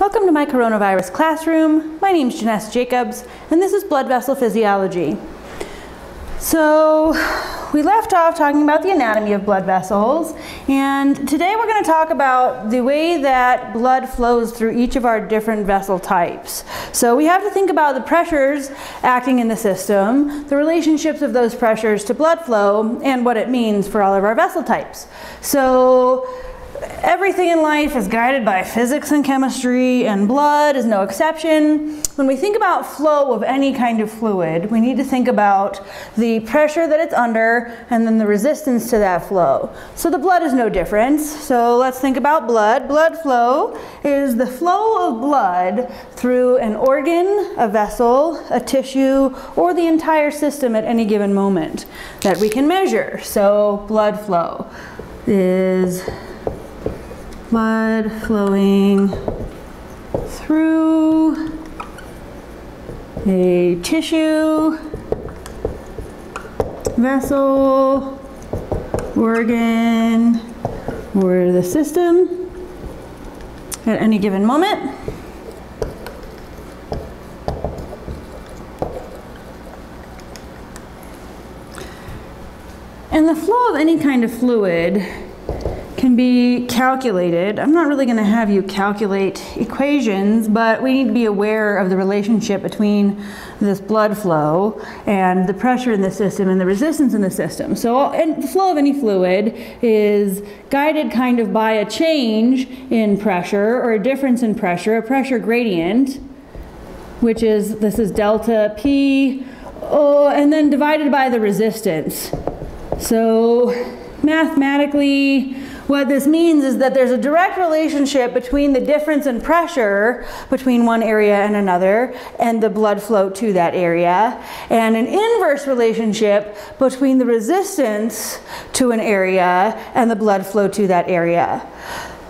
Welcome to my coronavirus classroom. My name is Janessa Jacobs, and this is blood vessel physiology. So we left off talking about the anatomy of blood vessels, and today we're going to talk about the way that blood flows through each of our different vessel types. So we have to think about the pressures acting in the system, the relationships of those pressures to blood flow, and what it means for all of our vessel types. So everything in life is guided by physics and chemistry, and blood is no exception. When we think about flow of any kind of fluid, we need to think about the pressure that it's under and then the resistance to that flow. So the blood is no different. So let's think about blood. Blood flow is the flow of blood through an organ, a vessel, a tissue, or the entire system at any given moment that we can measure. So blood flow is blood flowing through a tissue, vessel, organ, or the system at any given moment. And the flow of any kind of fluid can be calculated. I'm not really going to have you calculate equations, but we need to be aware of the relationship between this blood flow and the pressure in the system and the resistance in the system. So the flow of any fluid is guided kind of by a change in pressure or a difference in pressure, a pressure gradient, which is, this is delta P, and then divided by the resistance. So mathematically, what this means is that there's a direct relationship between the difference in pressure between one area and another and the blood flow to that area, and an inverse relationship between the resistance to an area and the blood flow to that area.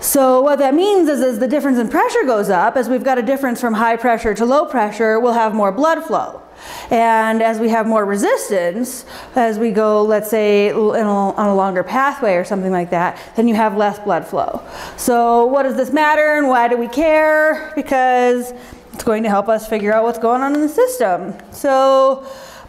So what that means is as the difference in pressure goes up, as we've got a difference from high pressure to low pressure, we'll have more blood flow. And as we have more resistance, as we go, let's say, on a longer pathway or something like that, then you have less blood flow. So what does this matter and why do we care? Because it's going to help us figure out what's going on in the system. So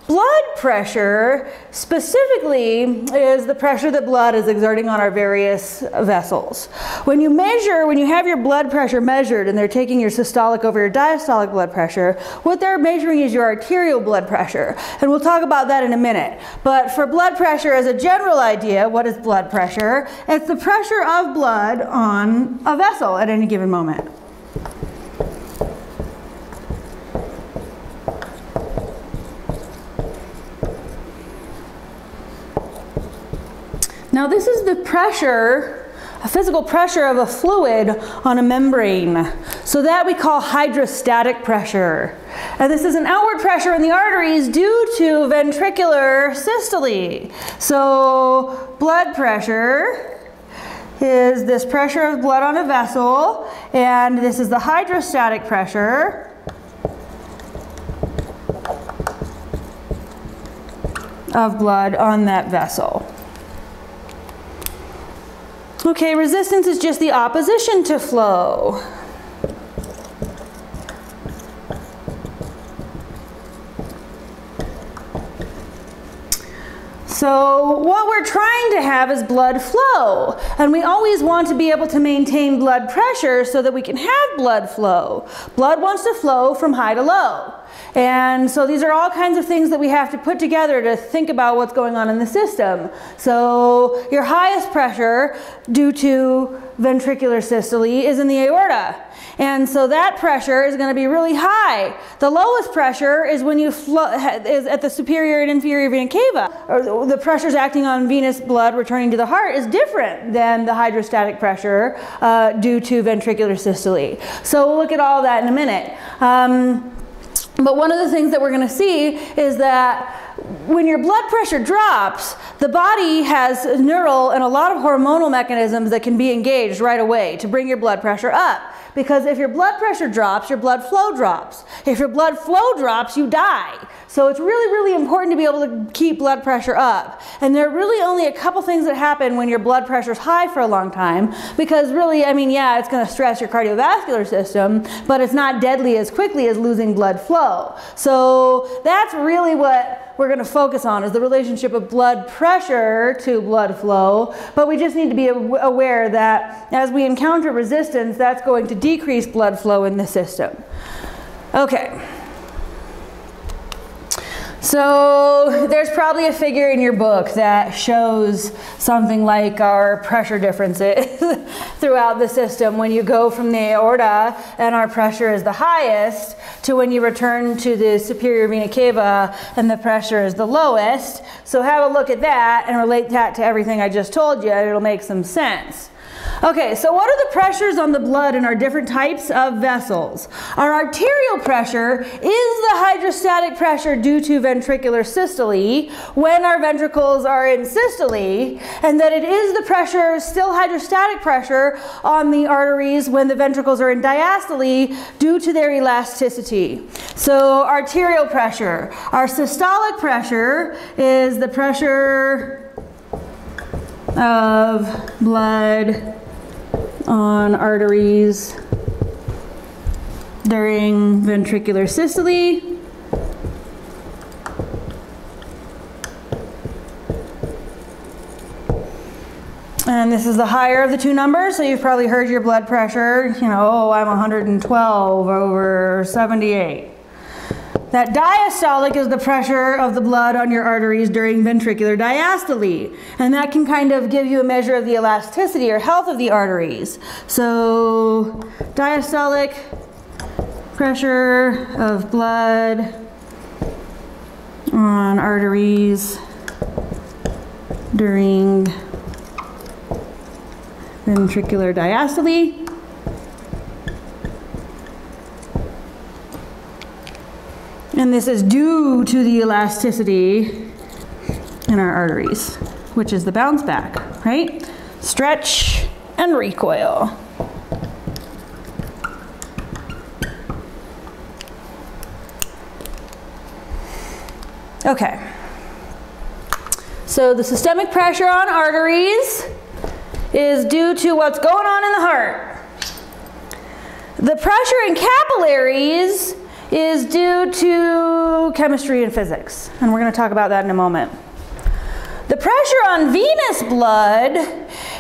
blood pressure specifically is the pressure that blood is exerting on our various vessels. When you have your blood pressure measured and they're taking your systolic over your diastolic blood pressure, what they're measuring is your arterial blood pressure. And we'll talk about that in a minute. But for blood pressure as a general idea, what is blood pressure? It's the pressure of blood on a vessel at any given moment. Now this is the pressure, a physical pressure of a fluid on a membrane. So that we call hydrostatic pressure. And this is an outward pressure in the arteries due to ventricular systole. So blood pressure is this pressure of blood on a vessel, and this is the hydrostatic pressure of blood on that vessel. Okay, resistance is just the opposition to flow. So what we're trying to have is blood flow, and we always want to be able to maintain blood pressure so that we can have blood flow. Blood wants to flow from high to low. And so these are all kinds of things that we have to put together to think about what's going on in the system. So your highest pressure due to ventricular systole is in the aorta. And so that pressure is going to be really high. The lowest pressure is when you is at the superior and inferior vena cava. Or the pressures acting on venous blood returning to the heart is different than the hydrostatic pressure due to ventricular systole. So we'll look at all that in a minute. But one of the things that we're going to see is that when your blood pressure drops, the body has neural and a lot of hormonal mechanisms that can be engaged right away to bring your blood pressure up. Because if your blood pressure drops, your blood flow drops. If your blood flow drops, you die. So it's really, really important to be able to keep blood pressure up. And there are really only a couple things that happen when your blood pressure is high for a long time. Because really, I mean, yeah, it's going to stress your cardiovascular system, but it's not deadly as quickly as losing blood flow. So that's really what we're going to focus on, is the relationship of blood pressure to blood flow. But we just need to be aware that as we encounter resistance, that's going to decrease blood flow in the system. Okay. So there's probably a figure in your book that shows something like our pressure differences throughout the system when you go from the aorta and our pressure is the highest to when you return to the superior vena cava and the pressure is the lowest. So have a look at that and relate that to everything I just told you, and it'll make some sense. Okay, so what are the pressures on the blood in our different types of vessels? Our arterial pressure is the hydrostatic pressure due to ventricular systole when our ventricles are in systole, and that it is the pressure, still hydrostatic pressure, on the arteries when the ventricles are in diastole due to their elasticity. So arterial pressure. Our systolic pressure is the pressure of blood on arteries during ventricular systole. And this is the higher of the two numbers, so you've probably heard your blood pressure, you know, oh, I'm 112 over 78. That diastolic is the pressure of the blood on your arteries during ventricular diastole. And that can kind of give you a measure of the elasticity or health of the arteries. So diastolic pressure of blood on arteries during ventricular diastole. And this is due to the elasticity in our arteries, which is the bounce back, right? Stretch and recoil. Okay. So the systemic pressure on arteries is due to what's going on in the heart. The pressure in capillaries is due to chemistry and physics, and we're going to talk about that in a moment. The pressure on venous blood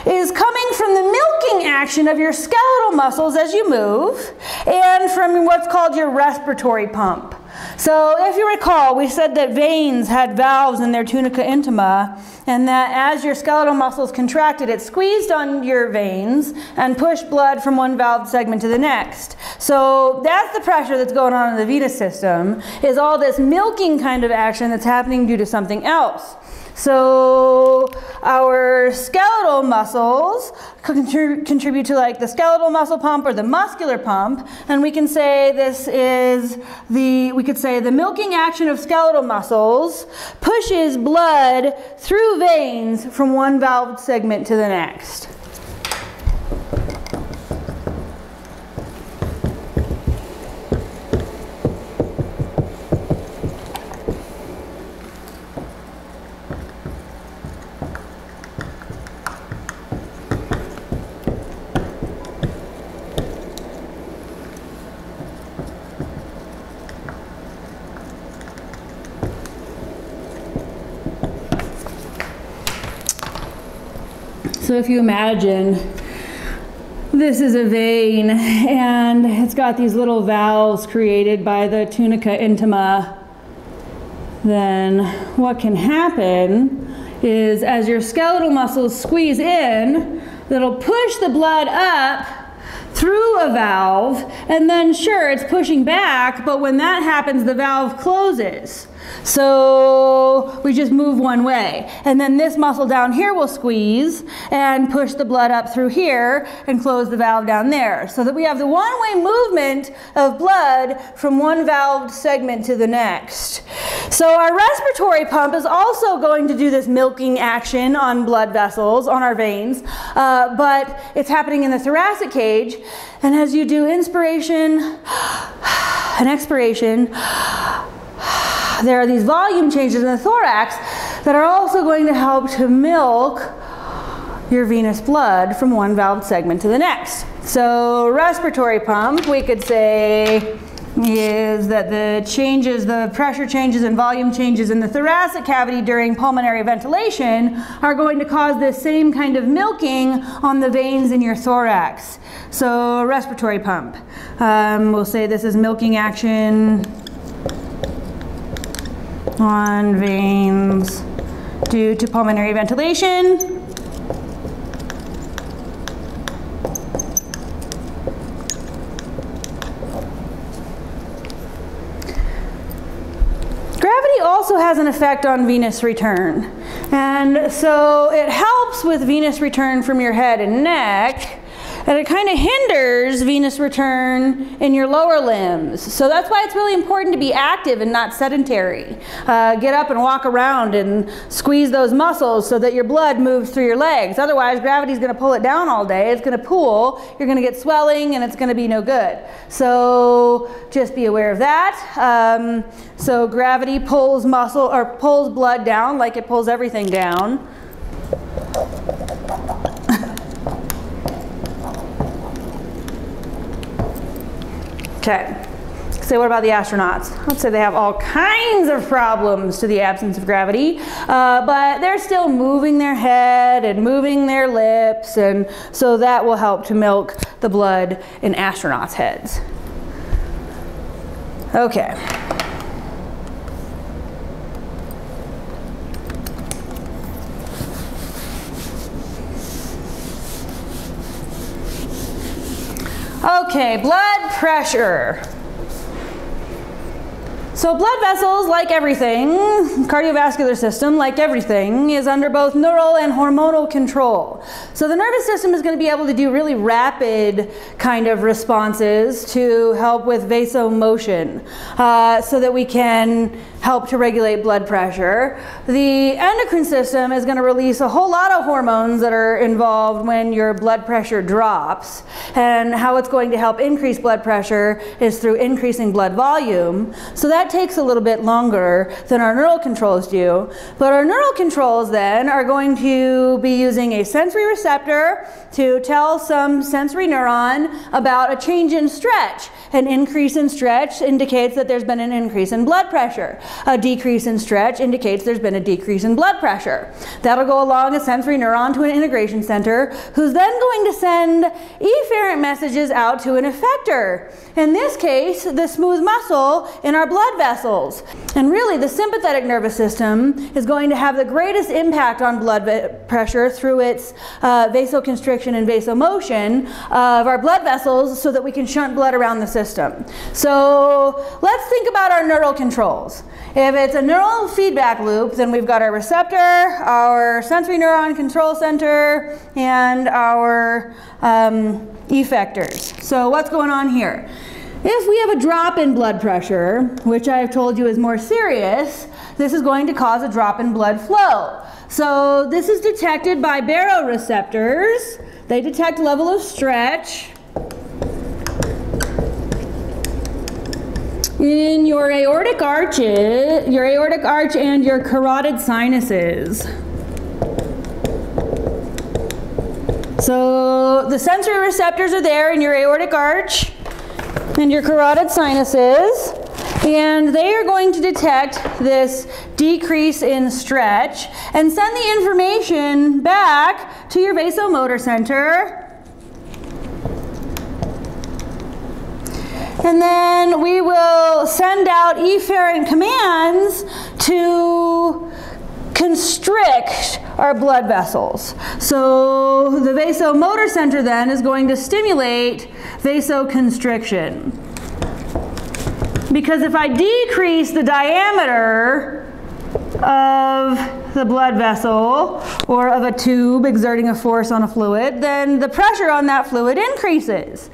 is coming from the milking action of your skeletal muscles as you move, and from what's called your respiratory pump. So if you recall, we said that veins had valves in their tunica intima, and that as your skeletal muscles contracted, it squeezed on your veins and pushed blood from one valve segment to the next. So that's the pressure that's going on in the venous system, is all this milking kind of action that's happening due to something else. So our skeletal muscles contribute to like the skeletal muscle pump or the muscular pump, and we can say this is we could say the milking action of skeletal muscles pushes blood through veins from one valve segment to the next. So if you imagine this is a vein and it's got these little valves created by the tunica intima, then what can happen is as your skeletal muscles squeeze in, that'll push the blood up through a valve, and then sure, it's pushing back, but when that happens, the valve closes. So we just move one way. And then this muscle down here will squeeze and push the blood up through here and close the valve down there. So that we have the one-way movement of blood from one valved segment to the next. So our respiratory pump is also going to do this milking action on blood vessels, on our veins, but it's happening in the thoracic cage. And as you do inspiration and expiration, there are these volume changes in the thorax that are also going to help to milk your venous blood from one valve segment to the next. So respiratory pump, we could say, is that the pressure changes and volume changes in the thoracic cavity during pulmonary ventilation are going to cause this same kind of milking on the veins in your thorax. So respiratory pump. We'll say this is milking action on veins due to pulmonary ventilation. Gravity also has an effect on venous return, and so it helps with venous return from your head and neck, and it kind of hinders venous return in your lower limbs. So that's why it's really important to be active and not sedentary. Get up and walk around and squeeze those muscles so that your blood moves through your legs. Otherwise, gravity's going to pull it down all day. It's going to pool, you're going to get swelling, and it's going to be no good. So just be aware of that. So gravity pulls muscle, or pulls blood down like it pulls everything down. Okay, so what about the astronauts? Let's say they have all kinds of problems to the absence of gravity, but they're still moving their head and moving their lips, and so that will help to milk the blood in astronauts' heads. Okay. Okay, blood pressure. So blood vessels, like everything, cardiovascular system, like everything, is under both neural and hormonal control. So the nervous system is going to be able to do really rapid kind of responses to help with vasomotion, so that we can help to regulate blood pressure. The endocrine system is going to release a whole lot of hormones that are involved when your blood pressure drops, and how it's going to help increase blood pressure is through increasing blood volume. So that takes a little bit longer than our neural controls do. But our neural controls then are going to be using a sensory receptor to tell some sensory neuron about a change in stretch. An increase in stretch indicates that there's been an increase in blood pressure. A decrease in stretch indicates there's been a decrease in blood pressure. That'll go along a sensory neuron to an integration center, who's then going to send efferent messages out to an effector. In this case, the smooth muscle in our blood vessels. And really, the sympathetic nervous system is going to have the greatest impact on blood pressure through its vasoconstriction and vasomotion of our blood vessels, so that we can shunt blood around the system. So let's think about our neural controls. If it's a neural feedback loop, then we've got our receptor, our sensory neuron control center, and our effectors. So what's going on here? If we have a drop in blood pressure, which I've told you is more serious, this is going to cause a drop in blood flow. So this is detected by baroreceptors. They detect level of stretch in your aortic arch and your carotid sinuses. So the sensory receptors are there in your aortic arch and your carotid sinuses, and they are going to detect this decrease in stretch and send the information back to your vasomotor center. And then we will send out efferent commands to constrict our blood vessels. So the vasomotor center then is going to stimulate vasoconstriction. Because if I decrease the diameter of the blood vessel or of a tube exerting a force on a fluid, then the pressure on that fluid increases.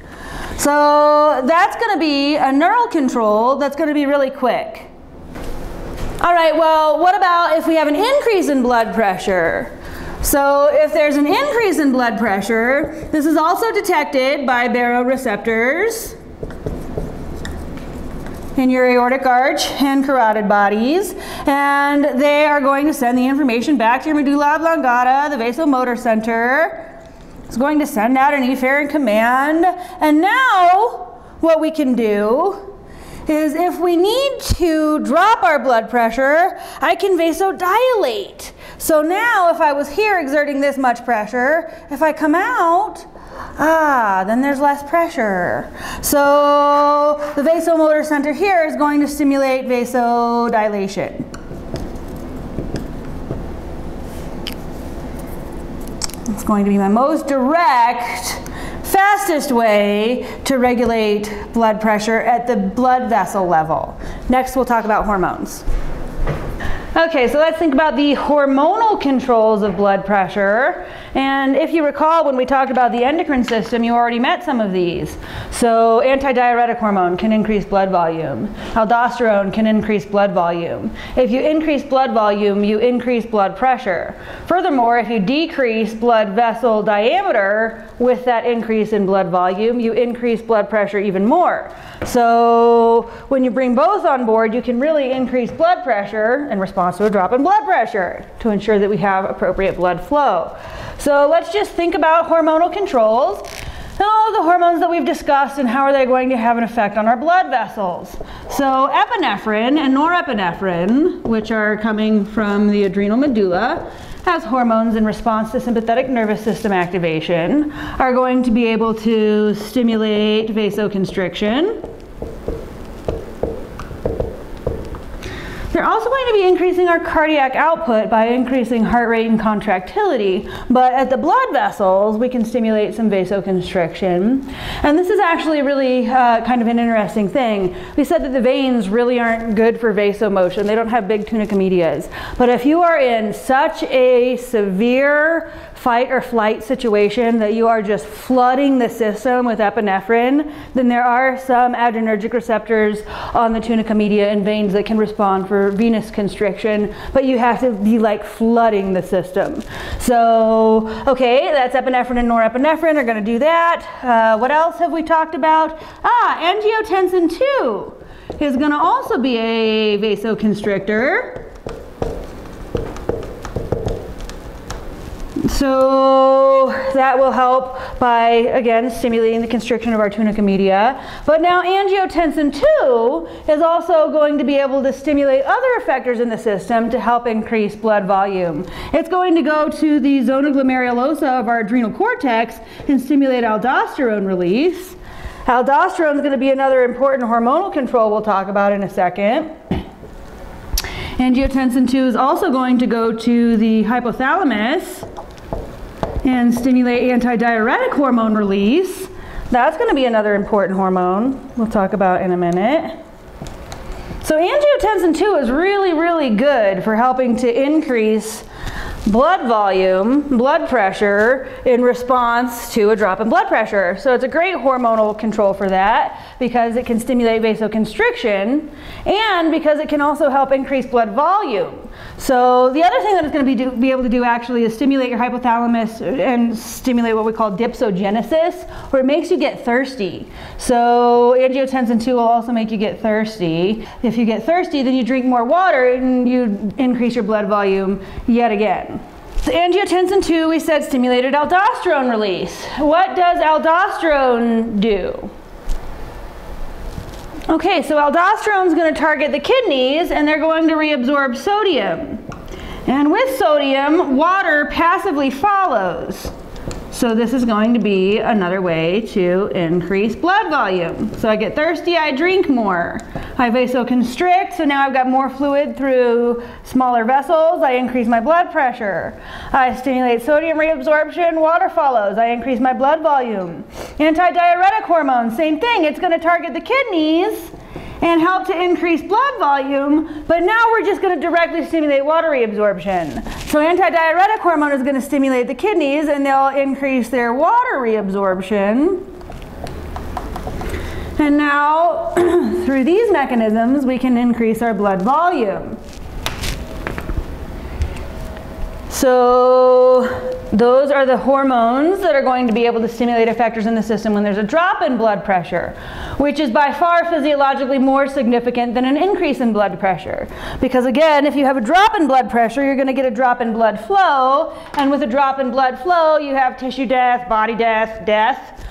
So that's going to be a neural control that's going to be really quick. All right, well, what about if we have an increase in blood pressure? So if there's an increase in blood pressure, this is also detected by baroreceptors in your aortic arch and carotid bodies, and they are going to send the information back to your medulla oblongata, the vasomotor center. It's going to send out an efferent command, and now what we can do is if we need to drop our blood pressure, I can vasodilate. So now if I was here exerting this much pressure, if I come out, then there's less pressure. So the vasomotor center here is going to stimulate vasodilation. It's going to be my most direct, fastest way to regulate blood pressure at the blood vessel level. Next, we'll talk about hormones. Okay, so let's think about the hormonal controls of blood pressure. And if you recall, when we talked about the endocrine system, you already met some of these. So antidiuretic hormone can increase blood volume. Aldosterone can increase blood volume. If you increase blood volume, you increase blood pressure. Furthermore, if you decrease blood vessel diameter with that increase in blood volume, you increase blood pressure even more. So when you bring both on board, you can really increase blood pressure in response to a drop in blood pressure to ensure that we have appropriate blood flow. So let's just think about hormonal controls and all of the hormones that we've discussed and how are they going to have an effect on our blood vessels. So epinephrine and norepinephrine, which are coming from the adrenal medulla, as hormones in response to sympathetic nervous system activation, are going to be able to stimulate vasoconstriction. They're also going to be increasing our cardiac output by increasing heart rate and contractility, but at the blood vessels, we can stimulate some vasoconstriction. And this is actually really kind of an interesting thing. We said that the veins really aren't good for vasomotion. They don't have big tunica medias. But if you are in such a severe fight or flight situation that you are just flooding the system with epinephrine, then there are some adrenergic receptors on the tunica media and veins that can respond for venous constriction, but you have to be like flooding the system. So, okay, that's epinephrine and norepinephrine are going to do that. What else have we talked about? Angiotensin II is going to also be a vasoconstrictor. So that will help by, again, stimulating the constriction of our tunica media. But now angiotensin II is also going to be able to stimulate other effectors in the system to help increase blood volume. It's going to go to the zona glomerulosa of our adrenal cortex and stimulate aldosterone release. Aldosterone is going to be another important hormonal control we'll talk about in a second. Angiotensin II is also going to go to the hypothalamus and stimulate antidiuretic hormone release. That's going to be another important hormone we'll talk about in a minute. So angiotensin II is really, really good for helping to increase blood volume, blood pressure in response to a drop in blood pressure. So it's a great hormonal control for that because it can stimulate vasoconstriction and because it can also help increase blood volume. So the other thing that it's going to be able to do actually is stimulate your hypothalamus and stimulate what we call dipsogenesis, where it makes you get thirsty. So angiotensin II will also make you get thirsty. If you get thirsty, then you drink more water and you increase your blood volume yet again. The angiotensin II, we said, stimulated aldosterone release. What does aldosterone do? Okay, so aldosterone is going to target the kidneys and they're going to reabsorb sodium. And with sodium, water passively follows. So this is going to be another way to increase blood volume. So I get thirsty, I drink more. I vasoconstrict, so now I've got more fluid through smaller vessels. I increase my blood pressure. I stimulate sodium reabsorption, water follows. I increase my blood volume. Antidiuretic hormone, same thing. It's going to target the kidneys and help to increase blood volume, but now we're just going to directly stimulate water reabsorption. So antidiuretic hormone is going to stimulate the kidneys and they'll increase their water reabsorption. And now, through these mechanisms, we can increase our blood volume. So those are the hormones that are going to be able to stimulate effectors in the system when there's a drop in blood pressure, which is by far physiologically more significant than an increase in blood pressure. Because again, if you have a drop in blood pressure, you're going to get a drop in blood flow, and with a drop in blood flow, you have tissue death, body death, death.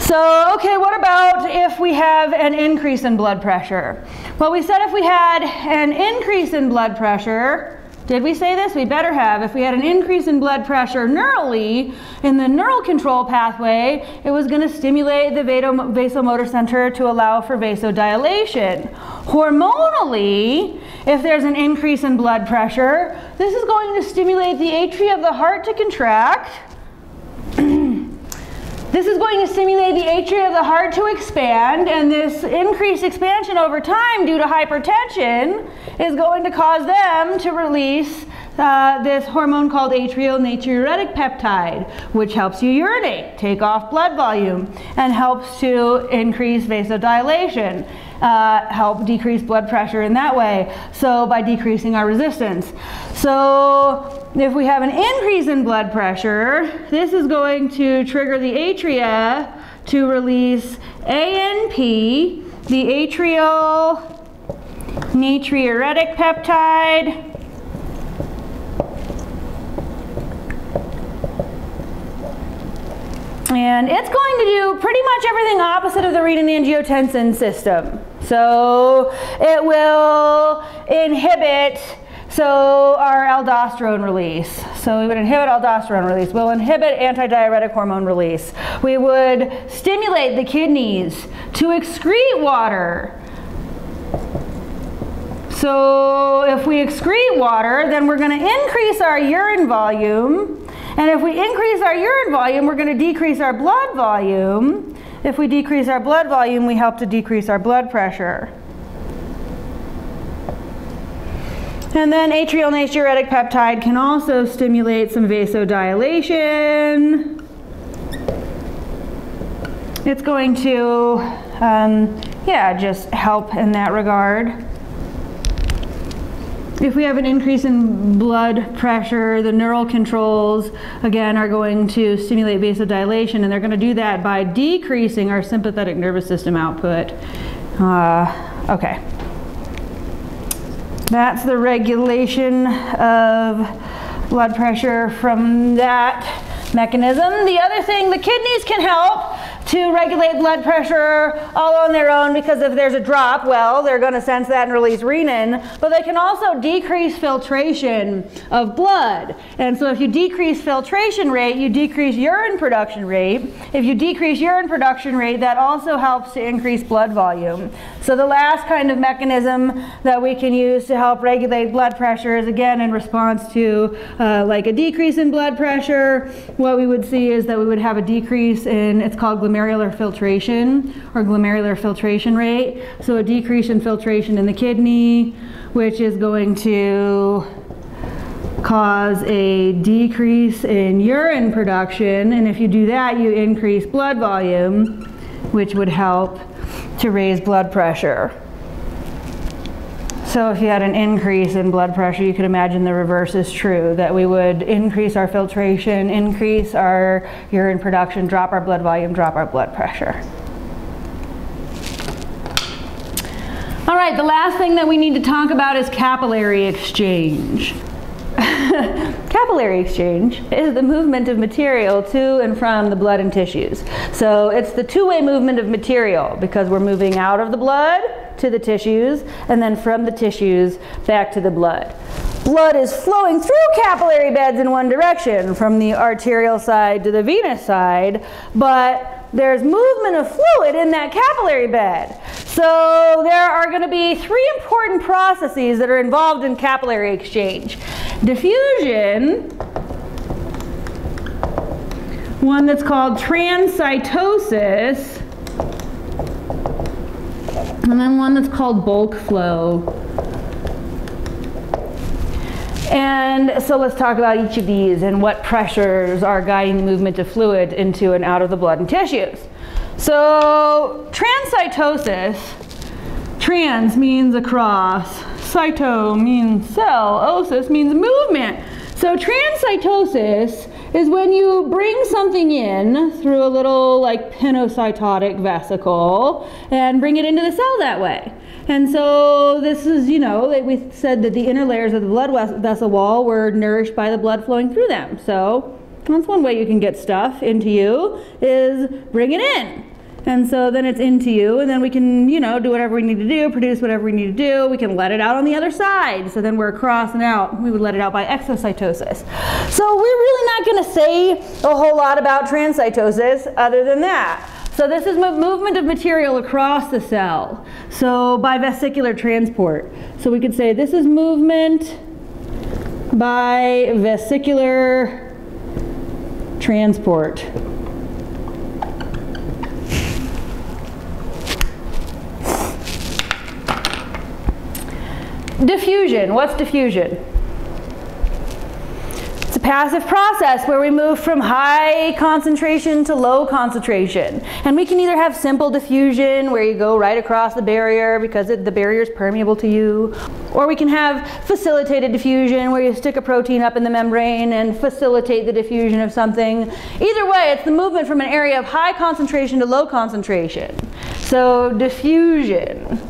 So, okay, what about if we have an increase in blood pressure? Well, we said if we had an increase in blood pressure, did we say this? We better have. If we had an increase in blood pressure neurally, in the neural control pathway, it was going to stimulate the vasomotor center to allow for vasodilation. Hormonally, if there's an increase in blood pressure, this is going to stimulate the atria of the heart to contract. This is going to stimulate the atria of the heart to expand, and this increased expansion over time due to hypertension is going to cause them to release this hormone called atrial natriuretic peptide, which helps you urinate, take off blood volume, and helps to increase vasodilation, help decrease blood pressure in that way, so by decreasing our resistance. So if we have an increase in blood pressure, this is going to trigger the atria to release ANP, the atrial natriuretic peptide, and it's going to do pretty much everything opposite of the renin-angiotensin system. So it will inhibit our aldosterone release. So we would inhibit aldosterone release. We'll inhibit antidiuretic hormone release. We would stimulate the kidneys to excrete water. So if we excrete water, then we're going to increase our urine volume. And if we increase our urine volume, we're going to decrease our blood volume. If we decrease our blood volume, we help to decrease our blood pressure. And then atrial natriuretic peptide can also stimulate some vasodilation. It's going to, just help in that regard. If we have an increase in blood pressure, the neural controls, again, are going to stimulate vasodilation, and they're going to do that by decreasing our sympathetic nervous system output. Okay. That's the regulation of blood pressure from that mechanism. The other thing, the kidneys can help to regulate blood pressure all on their own, because if there's a drop, well, they're going to sense that and release renin, but they can also decrease filtration of blood. And so if you decrease filtration rate, you decrease urine production rate. If you decrease urine production rate, that also helps to increase blood volume. So the last kind of mechanism that we can use to help regulate blood pressure is, again, in response to like a decrease in blood pressure. What we would see is that we would have a decrease in, it's called glomerular filtration, or glomerular filtration rate. So a decrease in filtration in the kidney, which is going to cause a decrease in urine production. And if you do that, you increase blood volume, which would help to raise blood pressure. So if you had an increase in blood pressure, you could imagine the reverse is true, that we would increase our filtration, increase our urine production, drop our blood volume, drop our blood pressure. All right, the last thing that we need to talk about is capillary exchange. Capillary exchange is the movement of material to and from the blood and tissues. So it's the two-way movement of material, because we're moving out of the blood to the tissues, and then from the tissues back to the blood. Blood is flowing through capillary beds in one direction, from the arterial side to the venous side, but there's movement of fluid in that capillary bed. So there are going to be three important processes that are involved in capillary exchange. Diffusion, one that's called transcytosis, and then one that's called bulk flow. And so let's talk about each of these and what pressures are guiding the movement of fluid into and out of the blood and tissues. So transcytosis, trans means across, cyto means cell, osis means movement. So transcytosis is when you bring something in through a little like pinocytotic vesicle and bring it into the cell that way. And so this is, you know, we said that the inner layers of the blood vessel wall were nourished by the blood flowing through them. So that's one way you can get stuff into you, is bring it in. And so then it's into you, and then we can, you know, do whatever we need to do, produce whatever we need to do. We can let it out on the other side. So then we're across and out. We would let it out by exocytosis. So we're really not going to say a whole lot about transcytosis other than that. So this is movement of material across the cell. So by vesicular transport. So we could say this is movement by vesicular transport. Diffusion. What's diffusion? It's a passive process where we move from high concentration to low concentration. And we can either have simple diffusion, where you go right across the barrier because the barrier is permeable to you, or we can have facilitated diffusion, where you stick a protein up in the membrane and facilitate the diffusion of something. Either way, it's the movement from an area of high concentration to low concentration. So diffusion.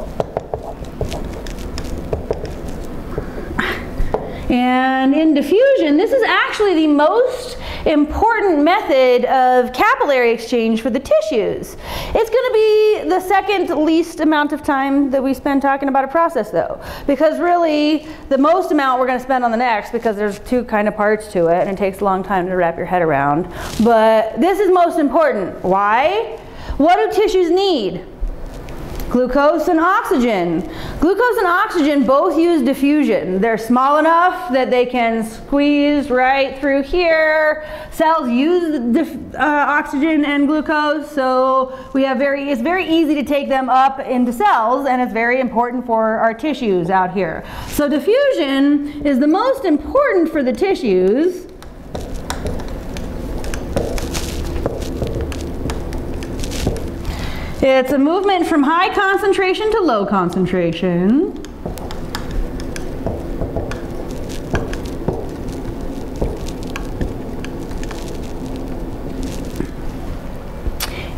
And in diffusion, this is actually the most important method of capillary exchange for the tissues. It's going to be the second least amount of time that we spend talking about a process, though, because really the most amount we're going to spend on the next, because there's two kind of parts to it and it takes a long time to wrap your head around. But this is most important. Why? What do tissues need? Glucose and oxygen. Glucose and oxygen both use diffusion. They're small enough that they can squeeze right through here. Cells use oxygen and glucose, so it's very easy to take them up into cells, and it's very important for our tissues out here. So diffusion is the most important for the tissues. It's a movement from high concentration to low concentration.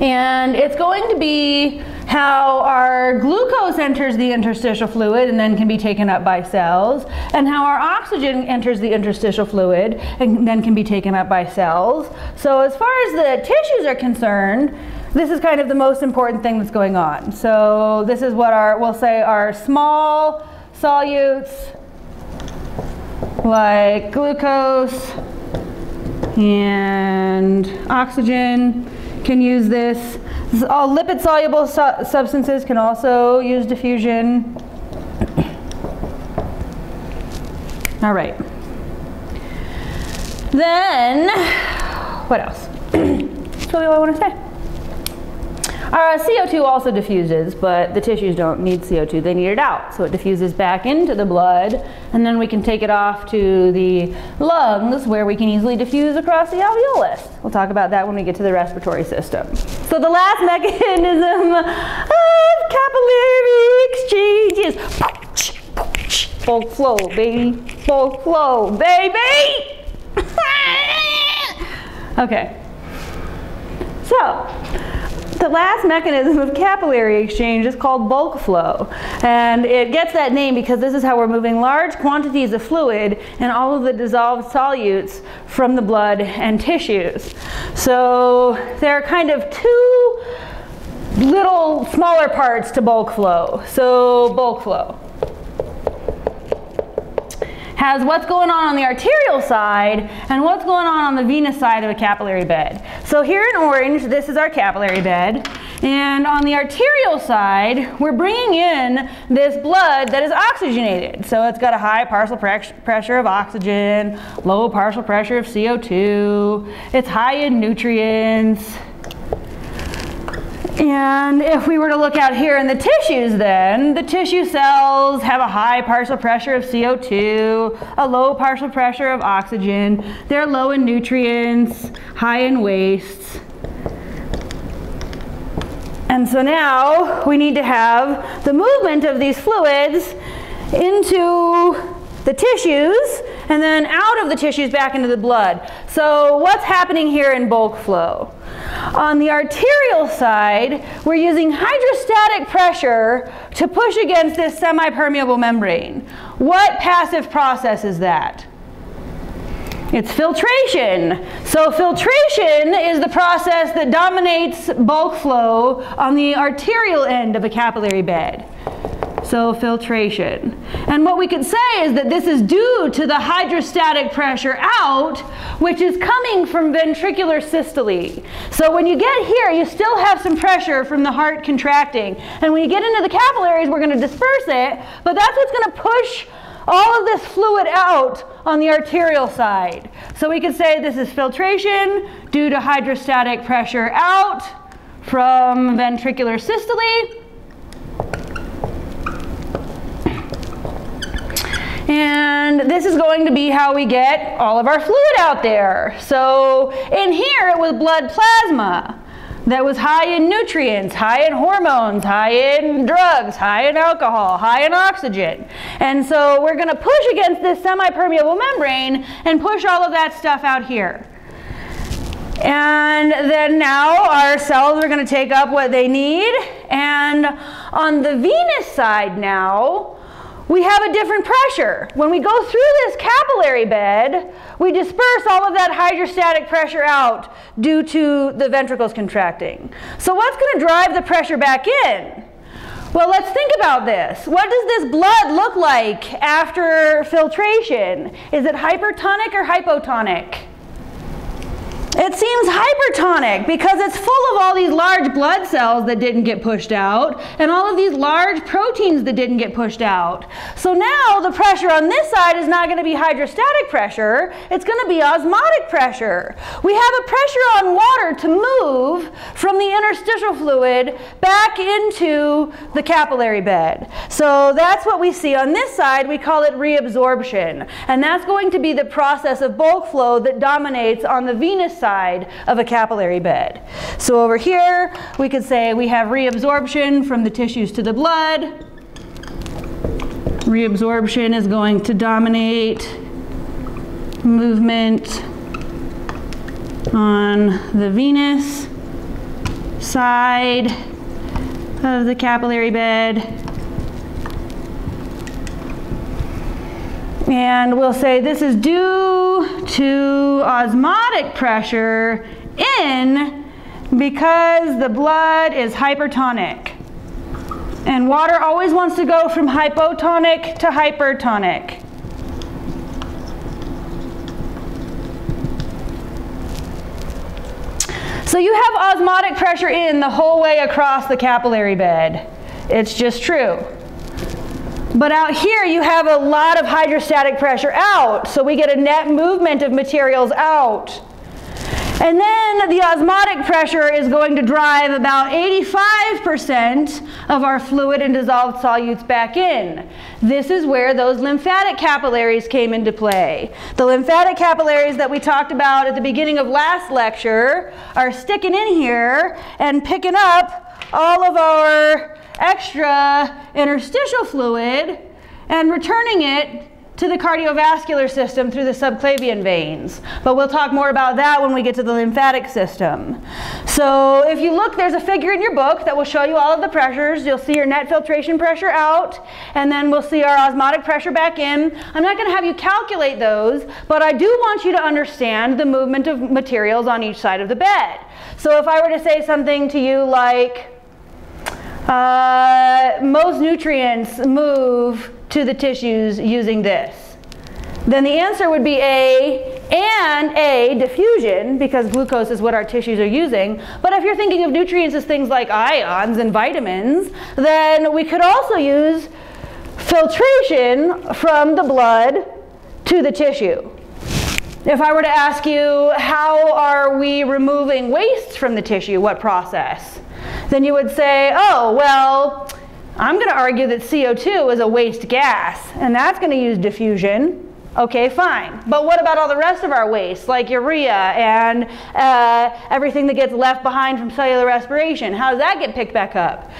And it's going to be how our glucose enters the interstitial fluid and then can be taken up by cells, and how our oxygen enters the interstitial fluid and then can be taken up by cells. So as far as the tissues are concerned, this is kind of the most important thing that's going on. So this is what we'll say our small solutes, like glucose and oxygen, can use this. All lipid-soluble substances can also use diffusion. All right. Then, what else? That's really all I want to say. CO2 also diffuses, but the tissues don't need CO2, they need it out. So it diffuses back into the blood, and then we can take it off to the lungs, where we can easily diffuse across the alveolus. We'll talk about that when we get to the respiratory system. So the last mechanism of capillary exchange is bulk flow, baby. Bulk flow, baby! Okay. So, the last mechanism of capillary exchange is called bulk flow, and it gets that name because this is how we're moving large quantities of fluid and all of the dissolved solutes from the blood and tissues. So there are kind of two little smaller parts to bulk flow. So bulk flow has what's going on the arterial side and what's going on the venous side of a capillary bed. So here in orange, this is our capillary bed. And on the arterial side, we're bringing in this blood that is oxygenated. So it's got a high partial pressure of oxygen, low partial pressure of CO2. It's high in nutrients. And if we were to look out here in the tissues then, the tissue cells have a high partial pressure of CO2, a low partial pressure of oxygen. They're low in nutrients, high in wastes. And so now we need to have the movement of these fluids into the tissues, and then out of the tissues back into the blood. So what's happening here in bulk flow? On the arterial side, we're using hydrostatic pressure to push against this semi-permeable membrane. What passive process is that? It's filtration. So filtration is the process that dominates bulk flow on the arterial end of a capillary bed. So filtration. And what we could say is that this is due to the hydrostatic pressure out, which is coming from ventricular systole. So when you get here, you still have some pressure from the heart contracting. And when you get into the capillaries, we're going to disperse it, but that's what's going to push all of this fluid out on the arterial side. So we could say this is filtration due to hydrostatic pressure out from ventricular systole. And this is going to be how we get all of our fluid out there. So in here it was blood plasma that was high in nutrients, high in hormones, high in drugs, high in alcohol, high in oxygen. And so we're going to push against this semi-permeable membrane and push all of that stuff out here. And then now our cells are going to take up what they need. And on the venous side now, we have a different pressure. When we go through this capillary bed, we disperse all of that hydrostatic pressure out due to the ventricles contracting. So what's going to drive the pressure back in? Well, let's think about this. What does this blood look like after filtration? Is it hypertonic or hypotonic? It seems hypertonic because it's full of all these large blood cells that didn't get pushed out and all of these large proteins that didn't get pushed out. So now the pressure on this side is not going to be hydrostatic pressure, it's going to be osmotic pressure. We have a pressure on water to move from the interstitial fluid back into the capillary bed. So that's what we see on this side. We call it reabsorption. And that's going to be the process of bulk flow that dominates on the venous side of a capillary bed. So over here we could say we have reabsorption from the tissues to the blood. Reabsorption is going to dominate movement on the venous side of the capillary bed. And we'll say this is due to osmotic pressure in because the blood is hypertonic. And water always wants to go from hypotonic to hypertonic. So you have osmotic pressure in the whole way across the capillary bed. It's just true. But out here you have a lot of hydrostatic pressure out, so we get a net movement of materials out. And then the osmotic pressure is going to drive about 85% of our fluid and dissolved solutes back in. This is where those lymphatic capillaries came into play. The lymphatic capillaries that we talked about at the beginning of last lecture are sticking in here and picking up all of our extra interstitial fluid and returning it to the cardiovascular system through the subclavian veins. But we'll talk more about that when we get to the lymphatic system. So if you look, there's a figure in your book that will show you all of the pressures. You'll see your net filtration pressure out, and then we'll see our osmotic pressure back in. I'm not going to have you calculate those, but I do want you to understand the movement of materials on each side of the bed. So if I were to say something to you like, most nutrients move to the tissues using this, then the answer would be A, diffusion, because glucose is what our tissues are using. But if you're thinking of nutrients as things like ions and vitamins, then we could also use filtration from the blood to the tissue. If I were to ask you, how are we removing waste from the tissue, what process? Then you would say, oh, well, I'm going to argue that CO2 is a waste gas, and that's going to use diffusion. Okay, fine. But what about all the rest of our waste, like urea and everything that gets left behind from cellular respiration? How does that get picked back up?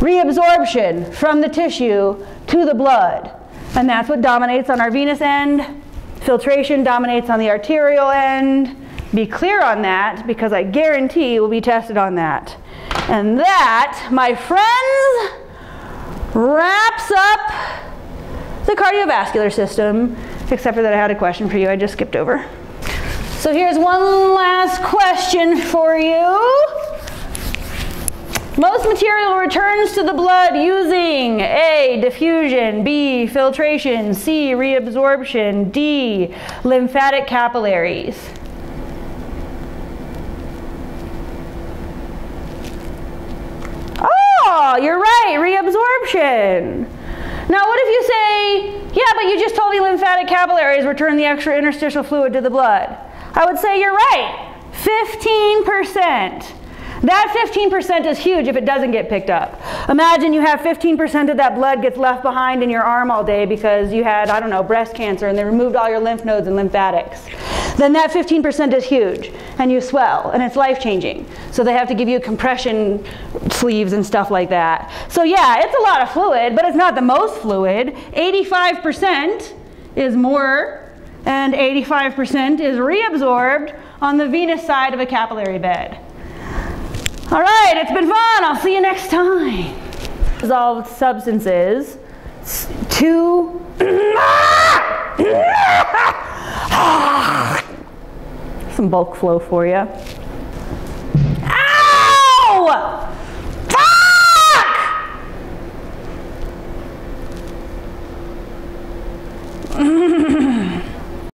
Reabsorption from the tissue to the blood. And that's what dominates on our venous end Filtration dominates on the arterial end. Be clear on that, because I guarantee you will be tested on that. And that, my friends, wraps up the cardiovascular system, except for that I had a question for you I just skipped over. So here's one last question for you. Most material returns to the blood using A, diffusion, B, filtration, C, reabsorption, D, lymphatic capillaries. Oh, you're right, reabsorption. Now what if you say, yeah, but you just told me lymphatic capillaries return the extra interstitial fluid to the blood? I would say you're right, 15%. That 15% is huge if it doesn't get picked up. Imagine you have 15% of that blood gets left behind in your arm all day because you had, I don't know, breast cancer and they removed all your lymph nodes and lymphatics. Then that 15% is huge and you swell and it's life-changing. So they have to give you compression sleeves and stuff like that. So yeah, it's a lot of fluid, but it's not the most fluid. 85% is more and 85% is reabsorbed on the venous side of a capillary bed. All right, it's been fun. I'll see you next time. Dissolved substances to some bulk flow for you.